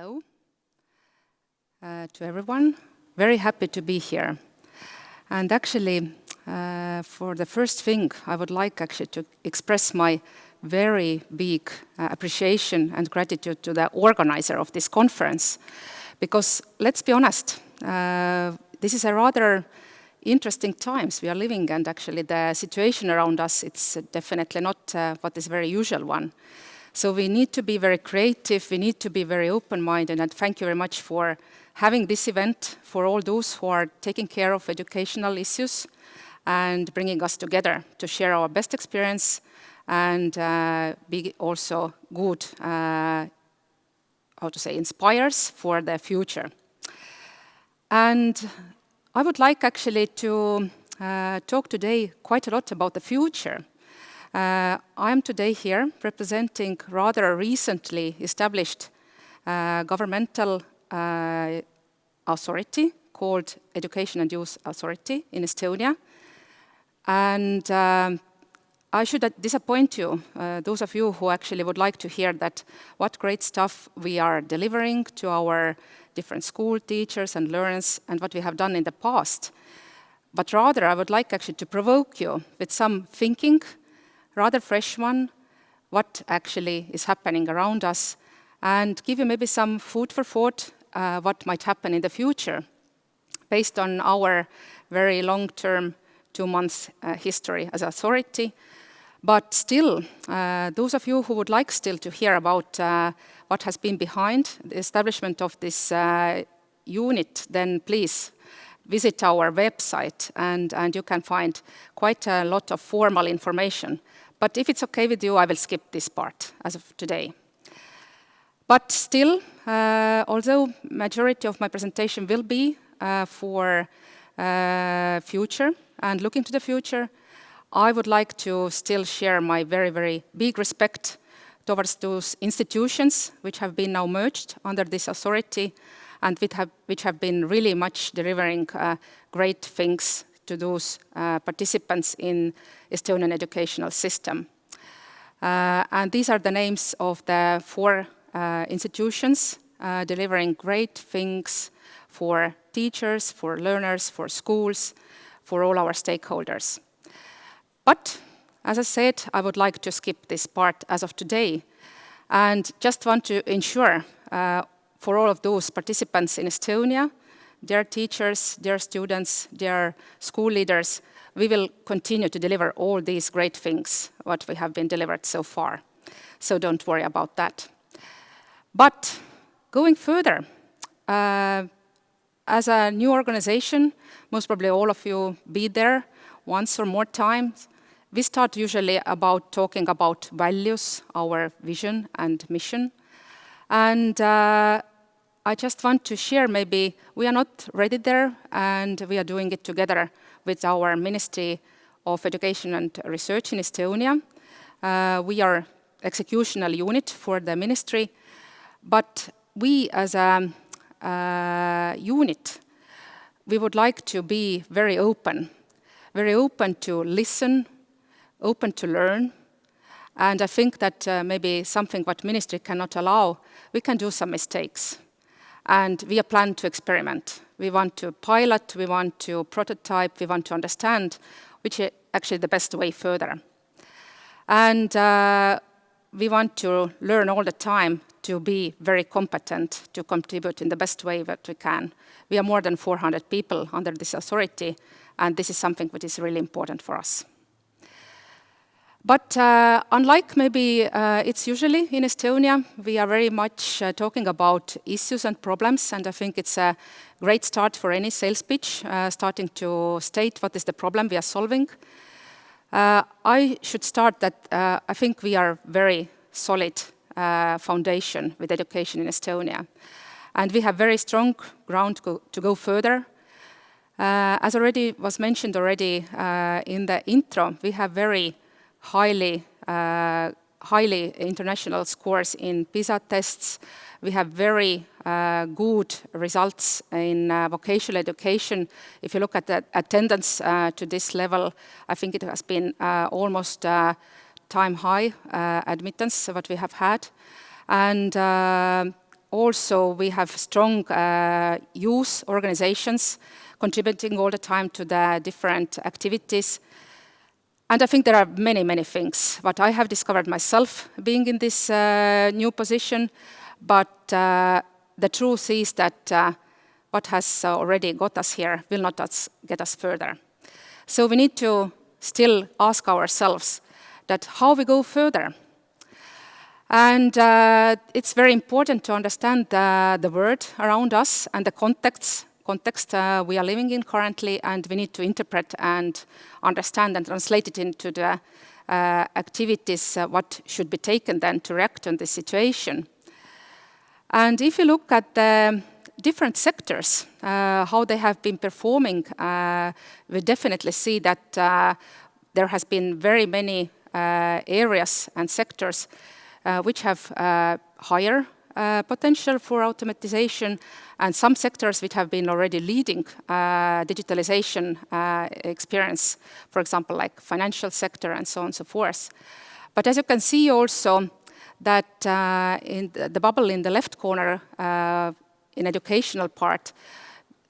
Hello to everyone. Very happy to be here. And actually, for the first thing, I would like actually to express my very big appreciation and gratitude to the organizer of this conference. Because let's be honest, this is a rather interesting times we are living, and actually the situation around us, it's definitely not what is very usual one. So we need to be very creative, we need to be very open-minded, and thank you very much for having this event, for all those who are taking care of educational issues and bringing us together to share our best experience and be also good, inspires for the future. And I would like actually to talk today quite a lot about the future. I am today here representing rather recently established governmental authority called Education and Youth Authority in Estonia. And I should disappoint you, those of you who actually would like to hear that what great stuff we are delivering to our different school teachers and learners and what we have done in the past. But rather, I would like actually to provoke you with some thinking, rather fresh one, what actually is happening around us, and give you maybe some food for thought, what might happen in the future, based on our very long-term 2 months history as authority. But still, those of you who would like still to hear about what has been behind the establishment of this unit, then please visit our website and you can find quite a lot of formal information. But if it's okay with you, I will skip this part as of today. But still, although majority of my presentation will be for future and looking to the future, I would like to still share my very, very big respect towards those institutions which have been now merged under this authority and which have been really much delivering great things to those participants in Estonian educational system. And these are the names of the 4 institutions delivering great things for teachers, for learners, for schools, for all our stakeholders. But, as I said, I would like to skip this part as of today and just want to ensure for all of those participants in Estonia, their teachers, their students, their school leaders, we will continue to deliver all these great things, what we have been delivered so far. So don't worry about that. But going further, as a new organization, most probably all of you be there once or more times, we start usually about talking about values, our vision and mission. And I just want to share maybe we are not ready there and we are doing it together with our Ministry of Education and Research in Estonia. We are executional unit for the ministry, but we as a unit, we would like to be very open to listen, open to learn. And I think that maybe something what ministry cannot allow, we can do some mistakes. And we are planning to experiment. We want to pilot, we want to prototype, we want to understand which is actually the best way further. And we want to learn all the time to be very competent, to contribute in the best way that we can. We are more than 400 people under this authority, and this is something that is really important for us. But unlike maybe it's usually in Estonia, we are very much talking about issues and problems, and I think it's a great start for any sales pitch, starting to state what is the problem we are solving. I should start that I think we are very solid foundation with education in Estonia, and we have very strong ground to go further. As already was mentioned already in the intro, we have very highly international scores in PISA tests. We have very good results in vocational education. If you look at the attendance to this level, I think it has been almost time high admittance what we have had. And Also, we have strong youth organizations contributing all the time to the different activities. And I think there are many, many things what I have discovered myself being in this new position. But the truth is that what has already got us here will not get us further. So we need to still ask ourselves that how we go further. And it's very important to understand the world around us and the context we are living in currently, and we need to interpret and understand and translate it into the activities, what should be taken then to react on the situation. And if you look at the different sectors, how they have been performing, we definitely see that there has been very many areas and sectors which have higher potential for automatization, and some sectors which have been already leading digitalization experience, for example, like financial sector and so on and so forth. But as you can see also that in the bubble in the left corner, in educational part,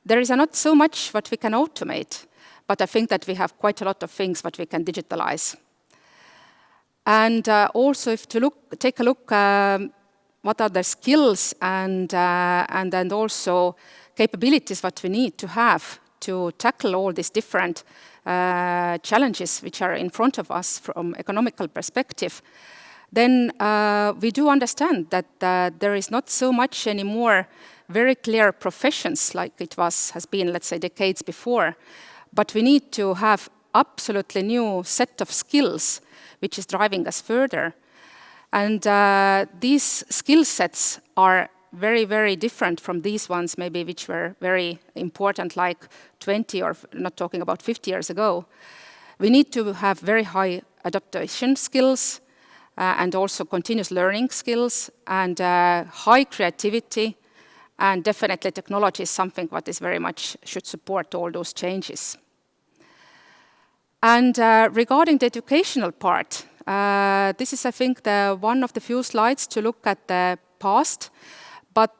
there is not so much what we can automate, but I think that we have quite a lot of things what we can digitalize. And also, if to take a look, what are the skills and also capabilities what we need to have to tackle all these different challenges which are in front of us from economical perspective, then we do understand that there is not so much anymore very clear professions like it has been, let's say, decades before, but we need to have absolutely new set of skills which is driving us further. And these skill sets are very, very different from these ones, maybe which were very important like 20 or not talking about 50 years ago. We need to have very high adaptation skills and also continuous learning skills and high creativity, and definitely technology is something what is very much should support all those changes. And regarding the educational part, this is, I think, one of the few slides to look at the past. But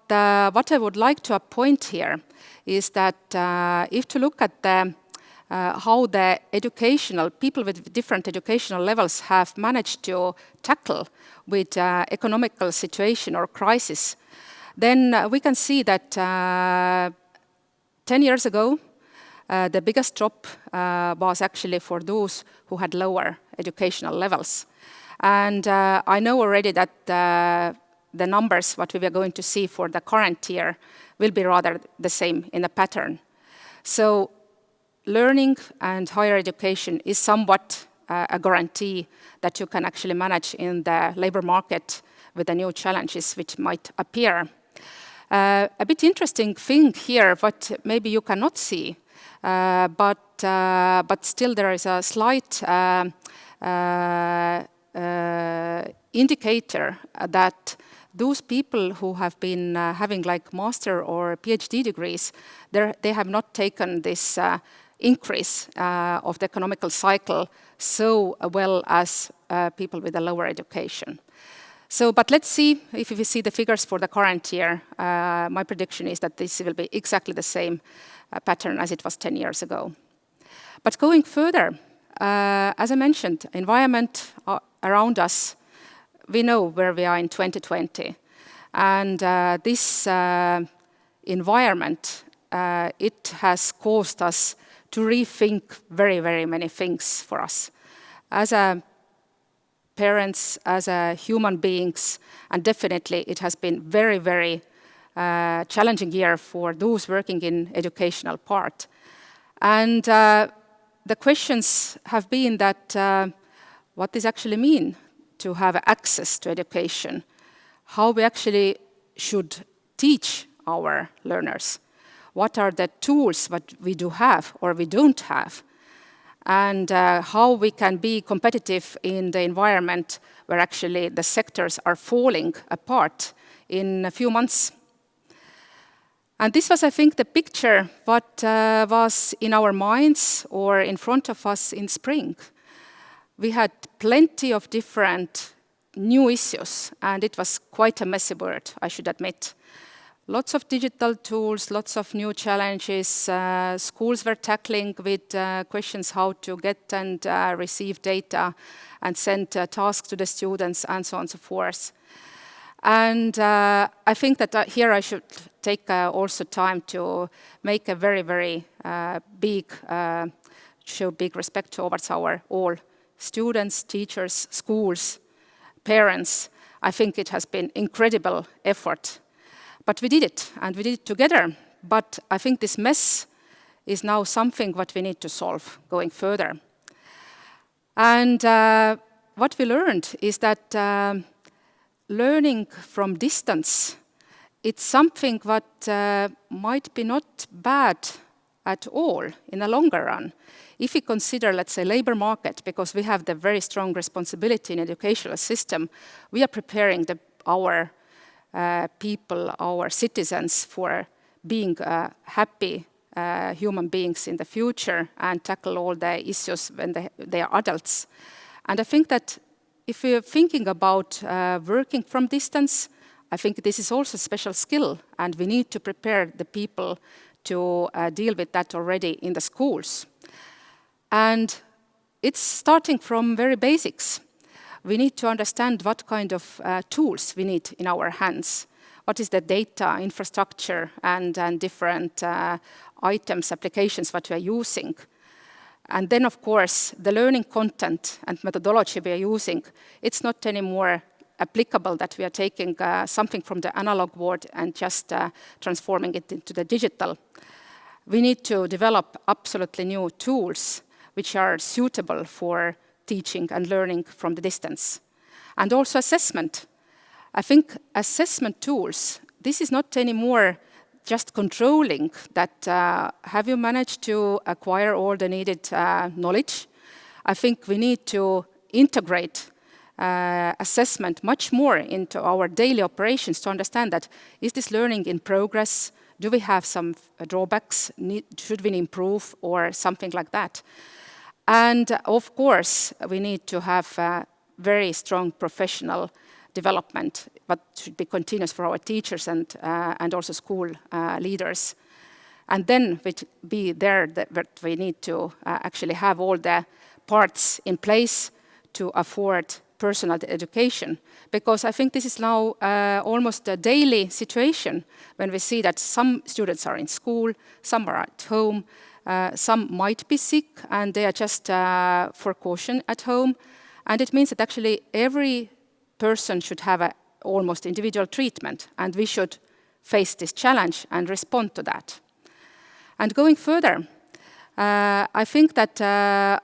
what I would like to point here is that if to look at how the educational people with different educational levels have managed to tackle with economical situation or crisis, then we can see that 10 years ago, the biggest drop was actually for those who had lower educational levels. And I know already that the numbers, what we are going to see for the current year, will be rather the same in the pattern. So learning and higher education is somewhat a guarantee that you can actually manage in the labor market with the new challenges which might appear. A bit interesting thing here, what maybe you cannot see, but still there is a slight indicator that those people who have been having like master or PhD degrees, they have not taken this increase of the economical cycle so well as people with a lower education. So, but let's see if we see the figures for the current year. My prediction is that this will be exactly the same pattern as it was 10 years ago. But going further, as I mentioned, environment around us, we know where we are in 2020. And this environment, it has caused us to rethink very, very many things for us. As parents, as human beings, and definitely it has been very, very challenging year for those working in educational part. And the questions have been that what does actually mean to have access to education? How we actually should teach our learners? What are the tools that we do have or we don't have? And how we can be competitive in the environment where actually the sectors are falling apart in a few months. And this was, I think, the picture what was in our minds or in front of us in spring. We had plenty of different new issues, and it was quite a messy word, I should admit. Lots of digital tools, lots of new challenges. Schools were tackling with questions how to get and receive data and send tasks to the students and so on and so forth. And I think that here I should take also time to make a very, very show big respect towards our all students, teachers, schools, parents. I think it has been incredible effort. But we did it, and we did it together. But I think this mess is now something what we need to solve going further. And what we learned is that learning from distance, it's something what might be not bad at all in the longer run. If we consider, let's say, labor market, because we have the very strong responsibility in educational system, we are preparing our people, our citizens, for being happy human beings in the future and tackle all the issues when they are adults. And I think that if we are thinking about working from distance, I think this is also a special skill, and we need to prepare the people to deal with that already in the schools. And it's starting from very basics. We need to understand what kind of tools we need in our hands. What is the data, infrastructure, and different items, applications that we are using. And then, of course, the learning content and methodology we are using, it's not anymore applicable that we are taking something from the analog world and just transforming it into the digital. We need to develop absolutely new tools which are suitable for teaching and learning from the distance. And also assessment. I think assessment tools, this is not anymore just controlling that have you managed to acquire all the needed knowledge. I think we need to integrate assessment much more into our daily operations to understand that is this learning in progress? Do we have some drawbacks? Should we improve or something like that? And of course, we need to have very strong professional development, but should be continuous for our teachers and also school leaders. And then be there that we need to actually have all the parts in place to afford personal education. Because I think this is now almost a daily situation when we see that some students are in school, some are at home, some might be sick and they are just for caution at home. And it means that actually every person should have a almost individual treatment, and we should face this challenge and respond to that. And going further, I think that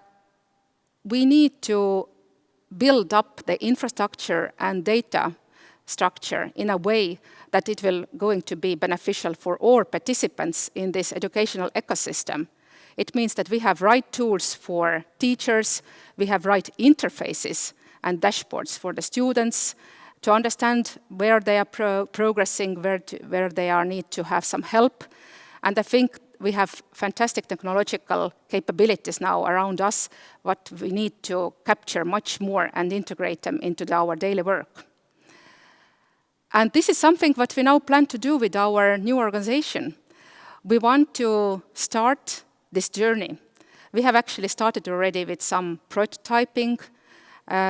we need to build up the infrastructure and data structure in a way that it will going to be beneficial for all participants in this educational ecosystem. It means that we have right tools for teachers, we have right interfaces and dashboards for the students to understand where they are progressing, where they need to have some help. And I think we have fantastic technological capabilities now around us, what we need to capture much more and integrate them into our daily work. And this is something that we now plan to do with our new organization. We want to start this journey. We have actually started already with some prototyping.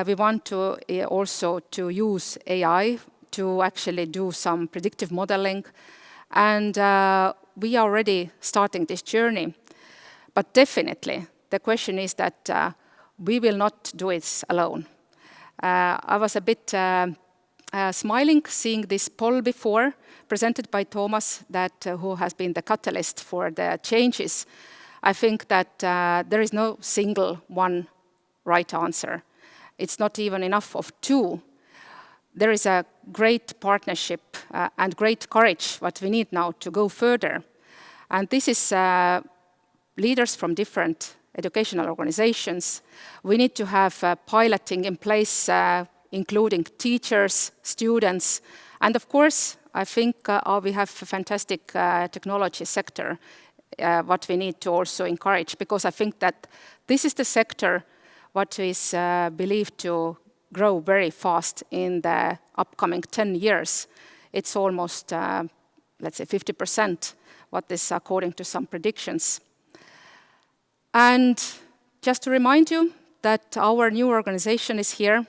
We want to also to use AI to actually do some predictive modeling. And we are already starting this journey. But definitely, the question is that we will not do it alone. I was a bit smiling seeing this poll before, presented by Thomas, who has been the catalyst for the changes. I think that there is no single one right answer. It's not even enough of two. There is a great partnership and great courage what we need now to go further. And this is leaders from different educational organizations. We need to have piloting in place, including teachers, students, and of course, I think we have a fantastic technology sector, what we need to also encourage, because I think that this is the sector what is believed to grow very fast in the upcoming 10 years. It's almost, let's say, 50%, what is according to some predictions. And just to remind you that our new organization is here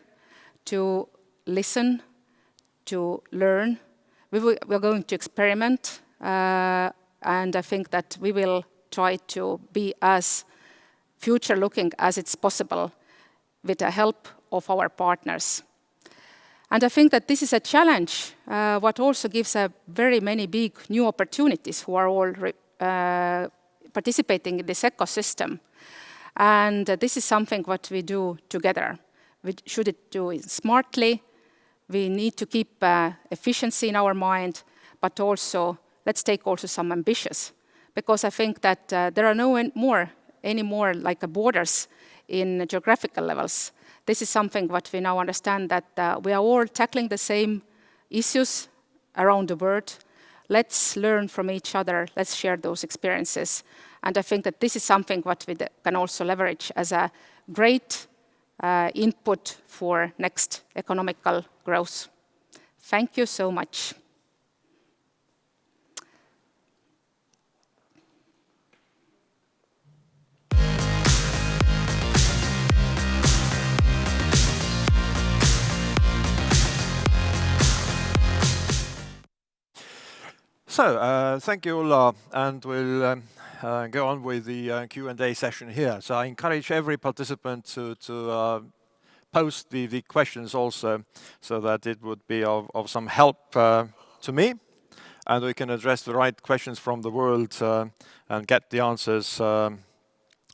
to listen, to learn. We're going to experiment, and I think that we will try to be as future-looking as it's possible with the help of our partners. And I think that this is a challenge, what also gives very many big new opportunities who are all participating in this ecosystem. And this is something what we do together. We should do it smartly. We need to keep efficiency in our mind, but also let's take also some ambitious, because I think that there are no any more like borders in geographical levels. This is something what we now understand, that we are all tackling the same issues around the world. Let's learn from each other. Let's share those experiences. And I think that this is something what we can also leverage as a great input for next economical growth. Thank you so much. So, thank you, Ulla, and we'll go on with the Q&A session here. So I encourage every participant to post the questions also, so that it would be of some help to me, and we can address the right questions from the world and get the answers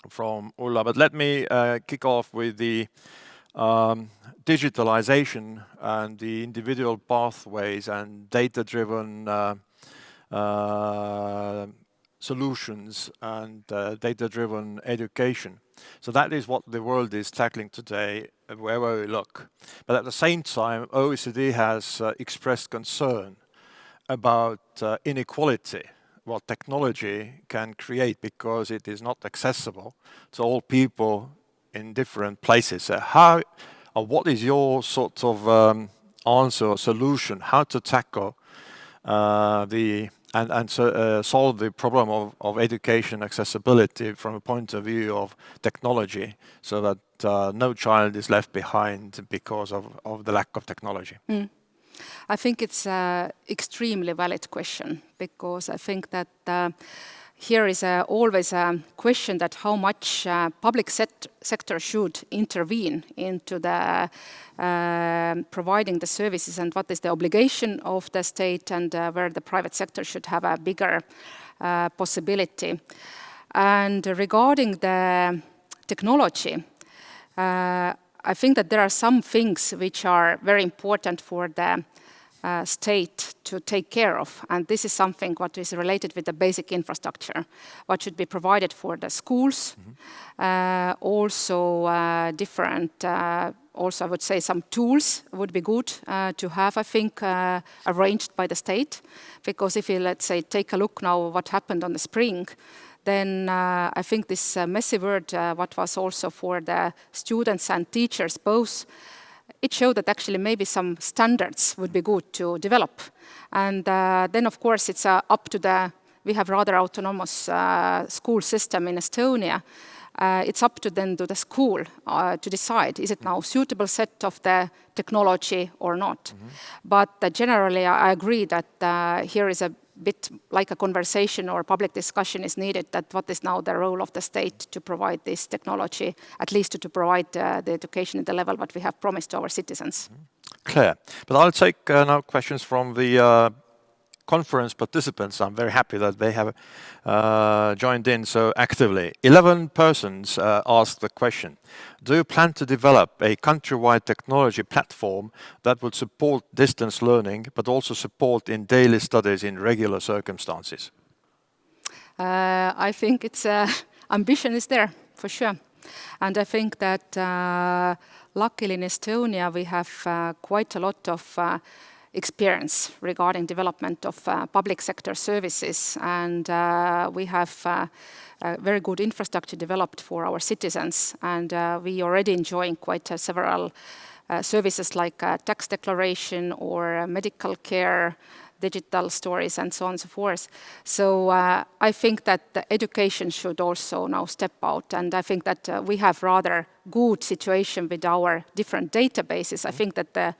from Ulla. But let me kick off with the digitalization and the individual pathways and data-driven solutions and data-driven education. So that is what the world is tackling today, wherever we look. But at the same time, OECD has expressed concern about inequality, what technology can create, because it is not accessible to all people in different places. So how, or what is your sort of answer or solution, how to tackle solve the problem of education accessibility from a point of view of technology, so that no child is left behind because of the lack of technology? I think it's an extremely valid question, because I think that here is always a question that how much public sector should intervene into the providing the services, and what is the obligation of the state, and where the private sector should have a bigger possibility. And regarding the technology, I think that there are some things which are very important for the state to take care of, and this is something what is related with the basic infrastructure, what should be provided for the schools, also different, also I would say some tools would be good to have, I think, arranged by the state, because if you, let's say, take a look now what happened on the spring, then I think this messy word, what was also for the students and teachers both, it showed that actually maybe some standards would be good to develop. And then, of course, it's up to we have rather autonomous school system in Estonia. It's up to then to the school to decide, is it now suitable set of the technology or not? But generally, I agree that here is a bit like a conversation or public discussion is needed, that what is now the role of the state to provide this technology, at least to provide the education at the level what we have promised to our citizens. Clear. But I'll take now questions from the conference participants. I'm very happy that they have joined in so actively. 11 persons asked the question: do you plan to develop a countrywide technology platform that would support distance learning, but also support in daily studies in regular circumstances? I think it's ambition is there, for sure. And I think that luckily in Estonia we have quite a lot of experience regarding development of public sector services, and we have very good infrastructure developed for our citizens, and we already enjoying quite several services like tax declaration or medical care, digital stories, and so on and so forth. So I think that the education should also now step out, and I think that we have rather good situation with our different databases. I think that the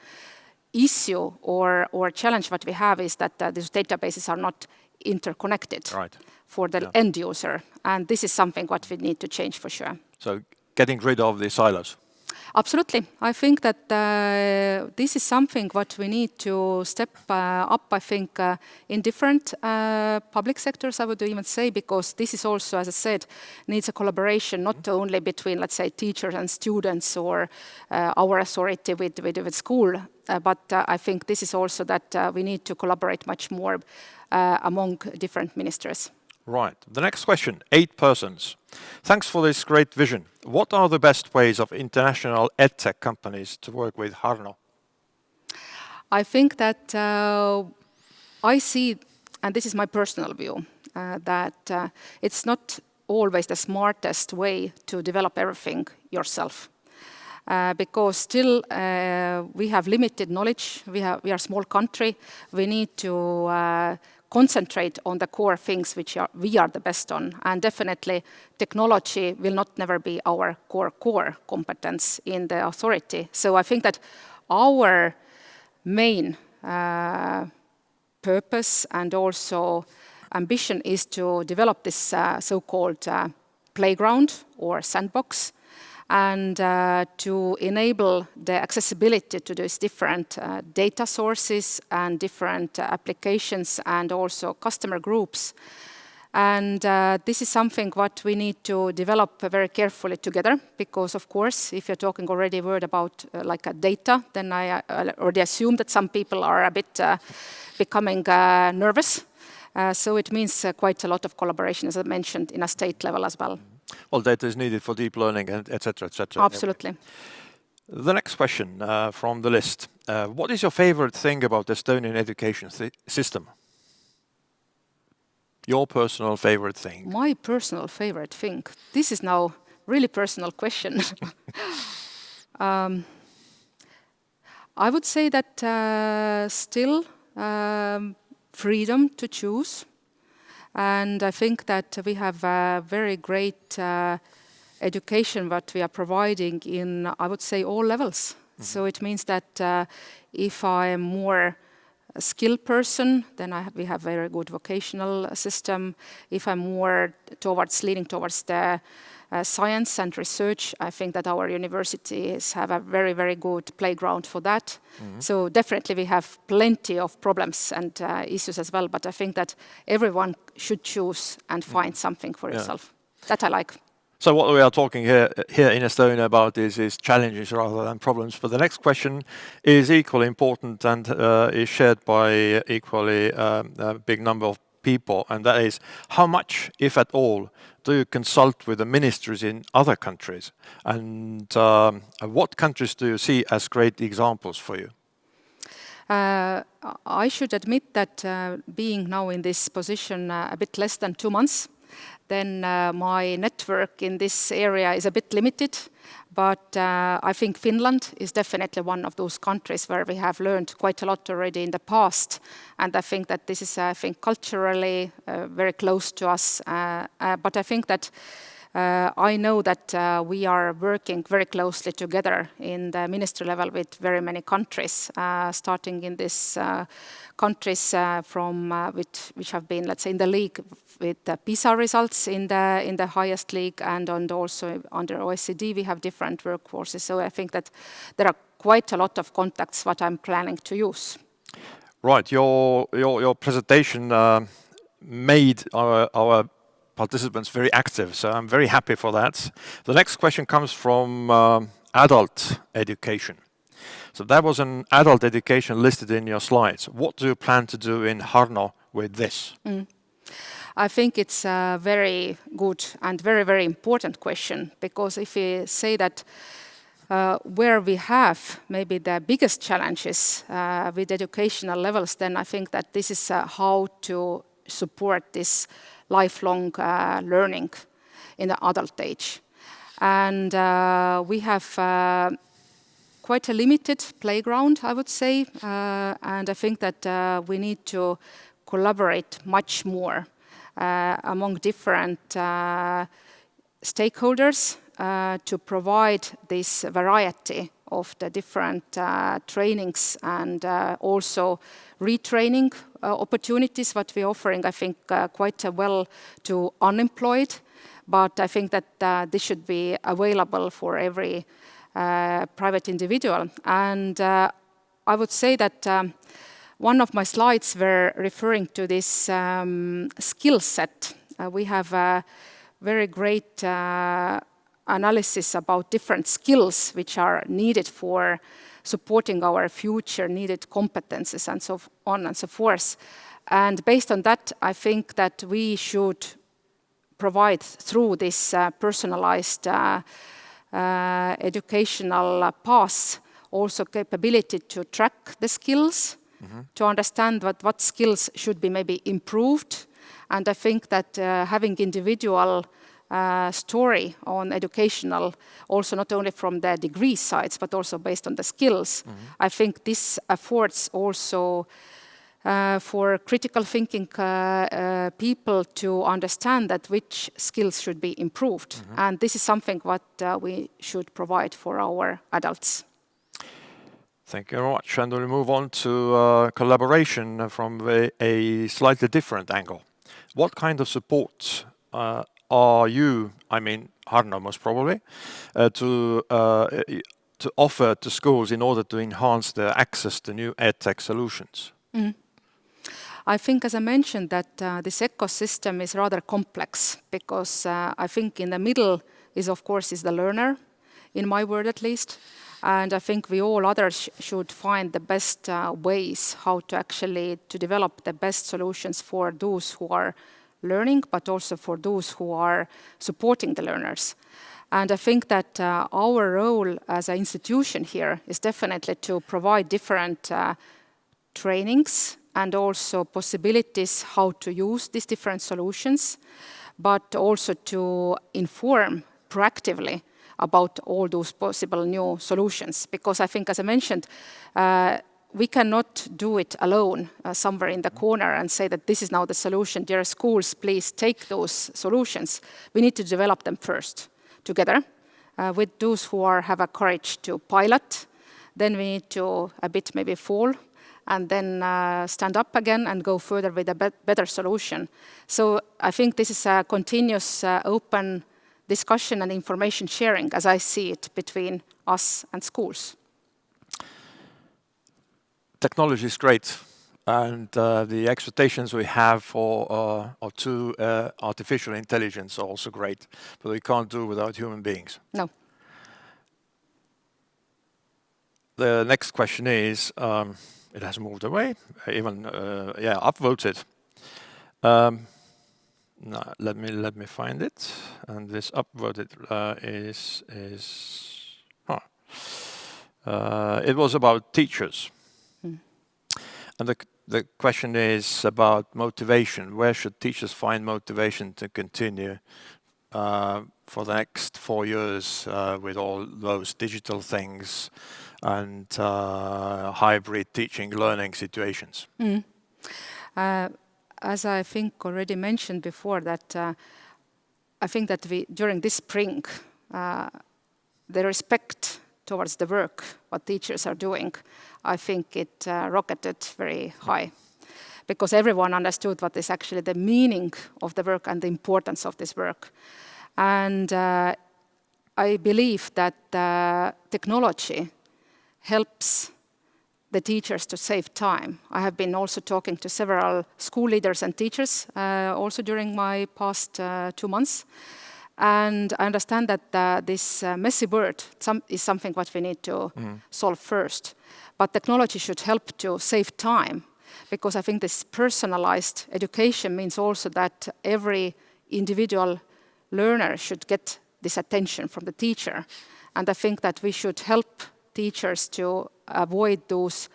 issue or challenge what we have is that these databases are not interconnected for the end user, and this is something what we need to change for sure. So getting rid of the silos. Absolutely. I think that this is something what we need to step up, I think, in different public sectors, I would even say, because this is also, as I said, needs a collaboration, not only between, let's say, teachers and students or our authority with school, but I think this is also that we need to collaborate much more among different ministers. Right. The next question, 8 persons. Thanks for this great vision. What are the best ways of international edtech companies to work with Harno? I think that I see, and this is my personal view, that it's not always the smartest way to develop everything yourself. Because still we have limited knowledge, we are a small country, we need to concentrate on the core things which we are the best on, and definitely technology will not never be our core competence in the authority. So I think that our main purpose and also ambition is to develop this so-called playground or sandbox, and to enable the accessibility to these different data sources and different applications and also customer groups. And this is something what we need to develop very carefully together, because of course, if you're talking already a word about like a data, then I already assume that some people are a bit becoming nervous. So it means quite a lot of collaboration, as I mentioned, in a state level as well. Well, data is needed for deep learning, and etc., etc. Absolutely. The next question from the list. What is your favorite thing about the Estonian education system? Your personal favorite thing. My personal favorite thing. This is now really personal question. I would say that still freedom to choose. And I think that we have a very great education that we are providing in, I would say, all levels. Mm-hmm. So it means that if I am more a skilled person, then we have a very good vocational system. If I'm more leaning towards the science and research, I think that our universities have a very, very good playground for that. Mm-hmm. So definitely we have plenty of problems and issues as well, but I think that everyone should choose and find something for yourself. That I like. So what we are talking here in Estonia about is challenges rather than problems. But the next question is equally important and is shared by equally a big number of people, and that is, how much, if at all, do you consult with the ministries in other countries? And what countries do you see as great examples for you? I should admit that being now in this position a bit less than 2 months, then my network in this area is a bit limited. But I think Finland is definitely one of those countries where we have learned quite a lot already in the past. And I think that this is, culturally very close to us. But I think that I know that we are working very closely together in the ministry level with very many countries, starting in this countries from which have been, let's say, in the league with the PISA results in the highest league, and also under OECD we have different workforces. So I think that there are quite a lot of contacts what I'm planning to use. Right, your presentation made our participants very active, so I'm very happy for that. The next question comes from adult education. So there was an adult education listed in your slides. What do you plan to do in Harno with this? I think it's a very good and very, very important question, because if we say that where we have maybe the biggest challenges with educational levels, then I think that this is how to support this lifelong learning in the adult age. And we have quite a limited playground, I would say, and I think that we need to collaborate much more among different stakeholders to provide this variety of the different trainings and also retraining opportunities what we're offering, I think, quite well to unemployed. But I think that this should be available for every private individual. And I would say that one of my slides were referring to this skill set. We have a very great analysis about different skills which are needed for supporting our future needed competences and so on and so forth. And based on that, I think that we should provide through this personalized educational path also capability to track the skills, to understand what skills should be maybe improved. And I think that having individual story on educational, also not only from the degree sides, but also based on the skills, I think this affords also for critical thinking people to understand that which skills should be improved. And this is something what we should provide for our adults. Thank you very much. And we'll move on to collaboration from a slightly different angle. What kind of support are you, I mean, Harno most probably, to offer to schools in order to enhance their access to new edtech solutions? I think, as I mentioned, that this ecosystem is rather complex because I think in the middle is, of course, is the learner, in my word at least. And I think we all others should find the best ways how to actually to develop the best solutions for those who are learning, but also for those who are supporting the learners. And I think that our role as an institution here is definitely to provide different trainings and also possibilities how to use these different solutions, but also to inform proactively about all those possible new solutions. Because I think, as I mentioned, we cannot do it alone somewhere in the corner and say that this is now the solution. Dear schools, please take those solutions. We need to develop them first together with those who have a courage to pilot. Then we need to a bit maybe fall and then stand up again and go further with a better solution. So I think this is a continuous open discussion and information sharing, as I see it, between us and schools. Technology is great, and the expectations we have for artificial intelligence are also great, but we can't do without human beings. No. The next question is, it has moved away, even upvoted. No, let me find it. And this upvoted it was about teachers. And the question is about motivation. Where should teachers find motivation to continue for the next 4 years with all those digital things and hybrid teaching learning situations? As I think already mentioned before, that I think that during this spring, the respect towards the work what teachers are doing, I think it rocketed very high, because everyone understood what is actually the meaning of the work and the importance of this work. And I believe that technology helps the teachers to save time. I have been also talking to several school leaders and teachers also during my past 2 months. And I understand that this messy word is something what we need to solve first. But technology should help to save time, because I think this personalized education means also that every individual learner should get this attention from the teacher. And I think that we should help teachers to avoid those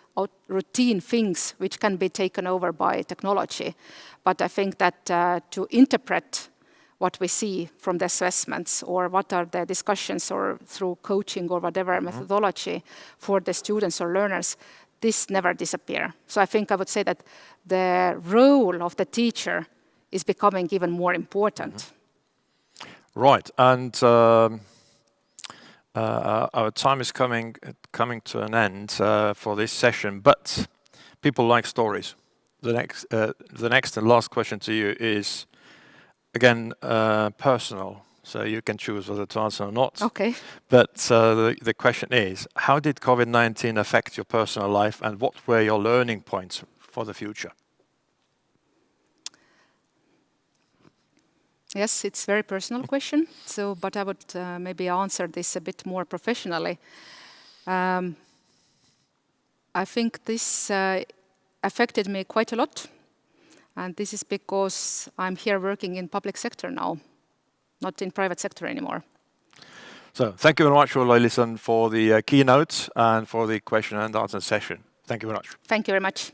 routine things which can be taken over by technology. But I think that to interpret what we see from the assessments, or what are the discussions, or through coaching or whatever methodology for the students or learners, this never disappear. So I think I would say that the role of the teacher is becoming even more important. Right, and our time is coming to an end for this session, but people like stories. The next and last question to you is, again, personal, so you can choose whether to answer or not. Okay. But the question is, how did COVID-19 affect your personal life, and what were your learning points for the future? Yes, it's a very personal question, but I would maybe answer this a bit more professionally. I think this affected me quite a lot, and this is because I'm here working in public sector now, not in private sector anymore. So thank you very much, Ulla Ilisson, for the keynote and for the question and answer session. Thank you very much. Thank you very much.